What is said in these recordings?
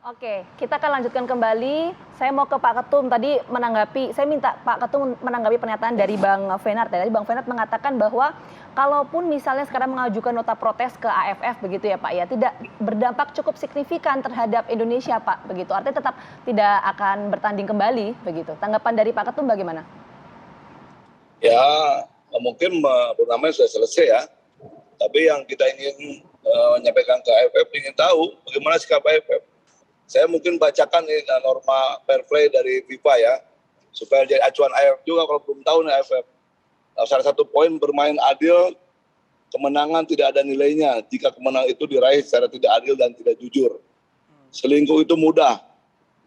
Oke, kita akan lanjutkan kembali. Saya mau ke Pak Ketum tadi menanggapi, saya minta Pak Ketum menanggapi pernyataan dari Bang Fenart. Tadi Bang Fenart mengatakan bahwa kalaupun misalnya sekarang mengajukan nota protes ke AFF begitu ya Pak ya, tidak berdampak cukup signifikan terhadap Indonesia Pak begitu. Artinya tetap tidak akan bertanding kembali begitu. Tanggapan dari Pak Ketum bagaimana? Ya, mungkin turnamennya sudah selesai ya. Tapi yang kita ingin menyampaikan ke AFF, ingin tahu bagaimana sikap AFF. Saya mungkin bacakan nih norma fair play dari FIFA ya, supaya jadi acuan AFF juga kalau belum tahu nih AFF. Salah satu poin bermain adil, kemenangan tidak ada nilainya jika kemenangan itu diraih secara tidak adil dan tidak jujur. Selingkuh itu mudah,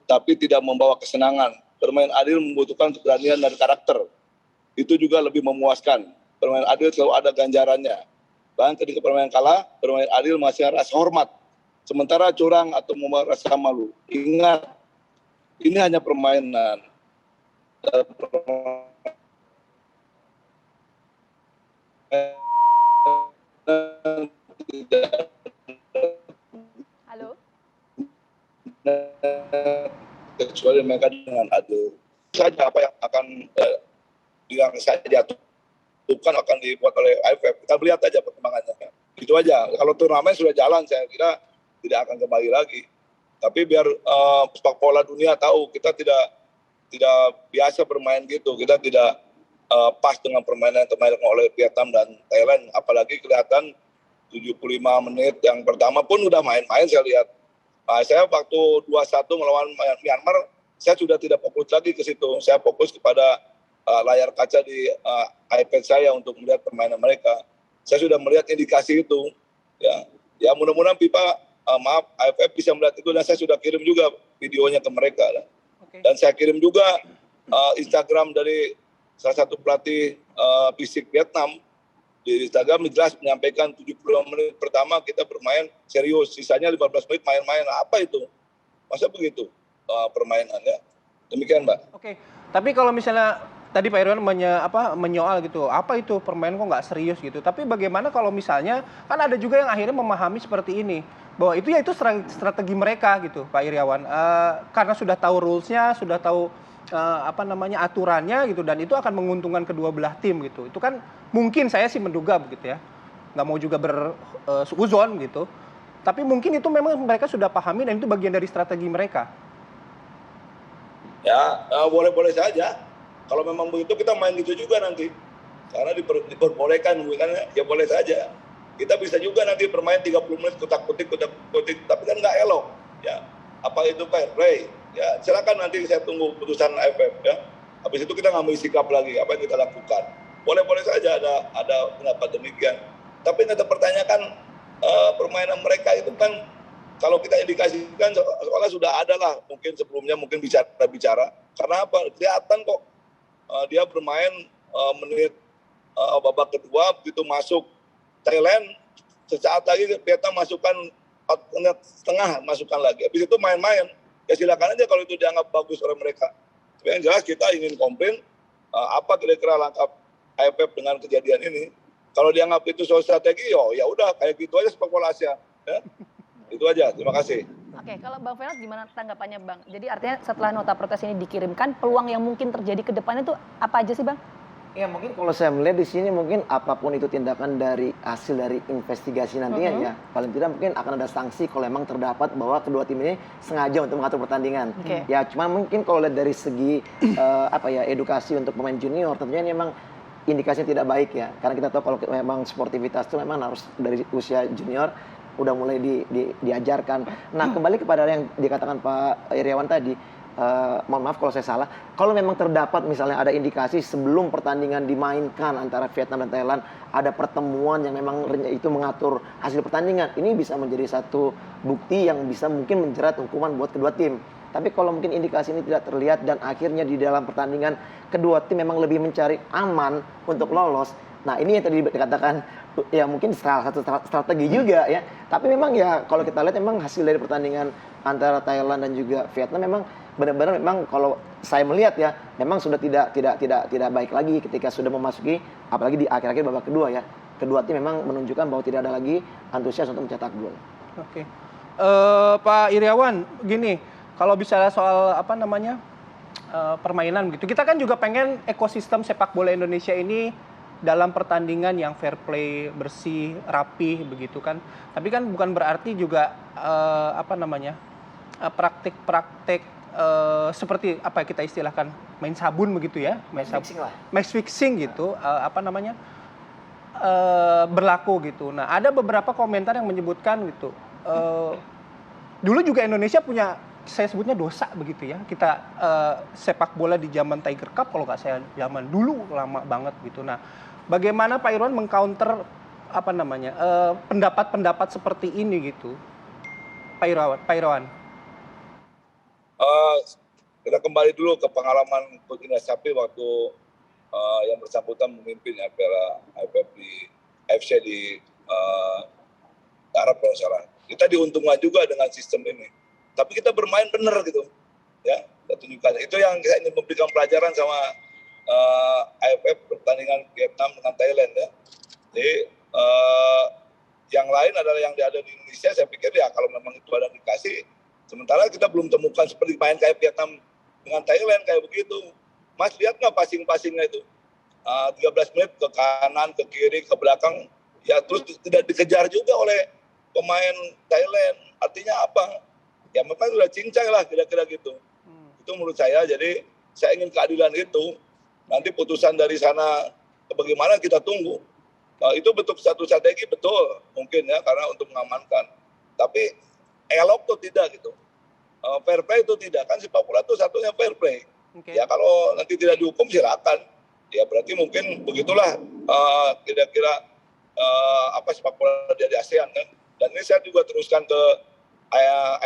tapi tidak membawa kesenangan. Bermain adil membutuhkan keberanian dan karakter. Itu juga lebih memuaskan. Bermain adil selalu ada ganjarannya. Bahkan ketika bermain kalah, bermain adil masih ada rasa hormat. Sementara curang atau membawa rasa malu. Ingat, ini hanya permainan. Halo? Kecuali mereka dengan adil. Saja apa yang akan yang saya jatuhkan akan dibuat oleh AFF. Kita lihat aja perkembangannya. Itu aja. Kalau turnamen sudah jalan, saya kira tidak akan kembali lagi. Tapi biar sepak bola dunia tahu kita tidak biasa bermain gitu. Kita tidak pas dengan permainan yang dimainkan oleh Vietnam dan Thailand. Apalagi kelihatan 75 menit yang pertama pun udah main-main saya lihat. Saya waktu 2-1 melawan Myanmar, saya sudah tidak fokus lagi ke situ. Saya fokus kepada layar kaca di iPad saya untuk melihat permainan mereka. Saya sudah melihat indikasi itu. Ya mudah-mudahan FIFA AFF bisa melihat itu, dan saya sudah kirim juga videonya ke mereka. Dan saya kirim juga Instagram dari salah satu pelatih fisik Vietnam. Di Instagram jelas menyampaikan 70 menit pertama kita bermain serius, sisanya 15 menit main-main. Apa itu? Masa begitu permainannya? Demikian, Mbak. Oke, tapi kalau misalnya tadi Pak Irwan menyoal gitu, apa itu permainan kok nggak serius gitu. Tapi bagaimana kalau misalnya, kan ada juga yang akhirnya memahami seperti ini, bahwa itu ya itu strategi mereka gitu Pak Iriawan. Karena sudah tahu rules-nya, sudah tahu aturannya gitu, dan itu akan menguntungkan kedua belah tim gitu. Itu kan mungkin saya sih menduga begitu ya, nggak mau juga beruzon gitu. Tapi mungkin itu memang mereka sudah pahami dan itu bagian dari strategi mereka. Ya, boleh-boleh saja. Kalau memang begitu kita main gitu juga nanti. Karena diperbolehkan, ya boleh saja. Kita bisa juga nanti bermain 30 menit kutak-kutik, tapi kan nggak elok. Ya, apa itu fair play? Ya, silakan nanti saya tunggu putusan AFF ya. Habis itu kita ngambil sikap lagi apa yang kita lakukan. Boleh-boleh saja ada pendapat demikian. Tapi yang kita pertanyakan permainan mereka itu kan kalau kita indikasikan soalnya sudah ada lah mungkin sebelumnya mungkin bicara. Karena apa? Kelihatan kok dia bermain menit babak kedua begitu masuk Thailand, sesaat lagi Vietnam masukkan 4 menit setengah masukkan lagi. Habis itu main-main. Ya silakan aja kalau itu dianggap bagus oleh mereka. Tapi yang jelas kita ingin komplain apa kira-kira langkah AFF dengan kejadian ini. Kalau dianggap itu soal strategi, ya udah kayak gitu aja sepak bola Asia. Ya. Itu aja. Terima kasih. Oke, kalau Bang Fenart gimana tanggapannya Bang? Jadi artinya setelah nota protes ini dikirimkan, peluang yang mungkin terjadi ke depannya itu apa aja sih Bang? Ya mungkin kalau saya melihat di sini mungkin apapun itu tindakan dari hasil dari investigasi nantinya ya paling tidak mungkin akan ada sanksi kalau memang terdapat bahwa kedua tim ini sengaja untuk mengatur pertandingan. Ya cuma mungkin kalau lihat dari segi edukasi untuk pemain junior tentunya ini memang indikasinya tidak baik ya, karena kita tahu kalau memang sportivitas itu memang harus dari usia junior udah mulai diajarkan. Nah kembali kepada yang dikatakan Pak Iriawan tadi. Mohon maaf kalau saya salah, kalau memang terdapat misalnya ada indikasi sebelum pertandingan dimainkan antara Vietnam dan Thailand ada pertemuan yang memang itu mengatur hasil pertandingan, ini bisa menjadi satu bukti yang bisa mungkin menjerat hukuman buat kedua tim. Tapi kalau mungkin indikasi ini tidak terlihat dan akhirnya di dalam pertandingan kedua tim memang lebih mencari aman untuk lolos, nah ini yang tadi dikatakan ya mungkin salah satu strategi juga ya. Tapi memang ya kalau kita lihat memang hasil dari pertandingan antara Thailand dan juga Vietnam memang benar-benar memang kalau saya melihat ya memang sudah tidak baik lagi ketika sudah memasuki apalagi di akhir-akhir babak kedua ya. Kedua tim memang menunjukkan bahwa tidak ada lagi antusias untuk mencetak gol. Oke. Pak Iriawan, gini, kalau bicara soal apa namanya permainan gitu, kita kan juga pengen ekosistem sepak bola Indonesia ini dalam pertandingan yang fair play, bersih, rapih begitu kan. Tapi kan bukan berarti juga apa namanya praktik-praktik seperti apa kita istilahkan main sabun begitu ya, Mixing lah. match fixing gitu, apa namanya berlaku gitu. Nah, ada beberapa komentar yang menyebutkan gitu. Dulu juga Indonesia punya, saya sebutnya dosa begitu ya. Kita sepak bola di zaman Tiger Cup, kalau nggak saya zaman dulu lama banget gitu. Nah, bagaimana Pak Irwan mengcounter apa namanya pendapat-pendapat seperti ini gitu, Pak Irwan? Kita kembali dulu ke pengalaman Coach Indra Sapri waktu yang bersangkutan memimpin ya Piala AFF di AFC di Arab kalau salah. Kita diuntungkan juga dengan sistem ini. Tapi kita bermain benar gitu. Ya, kita tunjukkan. Itu yang saya ingin memberikan pelajaran sama AFF pertandingan Vietnam dengan Thailand ya. Jadi yang lain adalah yang ada di Indonesia, saya pikir ya kalau memang itu ada dikasih. Sementara kita belum temukan seperti main kayak Vietnam dengan Thailand kayak begitu. Mas lihat nggak passing-passingnya itu? 13 menit ke kanan, ke kiri, ke belakang. Ya terus tidak dikejar juga oleh pemain Thailand. Artinya apa? Ya memang sudah cincang lah kira-kira gitu. Itu menurut saya. Jadi saya ingin keadilan itu. Nanti putusan dari sana bagaimana kita tunggu. Itu betul satu strategi betul mungkin ya karena untuk mengamankan. Tapi elok tuh tidak gitu. Fair play itu tidak, kan sepak bola itu satunya fair play. Okay. Ya kalau nanti tidak dihukum silakan. Ya berarti mungkin begitulah kira-kira apa sepak bola di ASEAN kan. Dan ini saya juga teruskan ke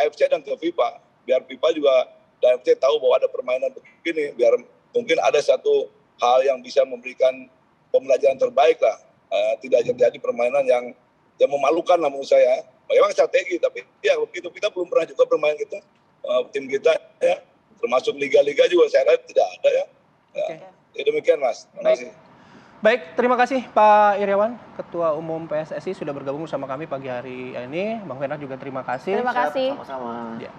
AFC dan ke FIFA. Biar FIFA juga dan AFC tahu bahwa ada permainan begini. Biar mungkin ada satu hal yang bisa memberikan pembelajaran terbaik lah. Tidak terjadi permainan yang memalukan lah menurut saya. Memang strategi, tapi ya begitu kita belum pernah juga bermain gitu. Tim kita ya, termasuk liga-liga juga saya lihat tidak ada ya. Ya demikian Mas. Terima kasih. Baik, terima kasih Pak Iriawan, Ketua Umum PSSI sudah bergabung bersama kami pagi hari ini. Bang Fernand juga terima kasih. Terima kasih. Sama-sama. Ya.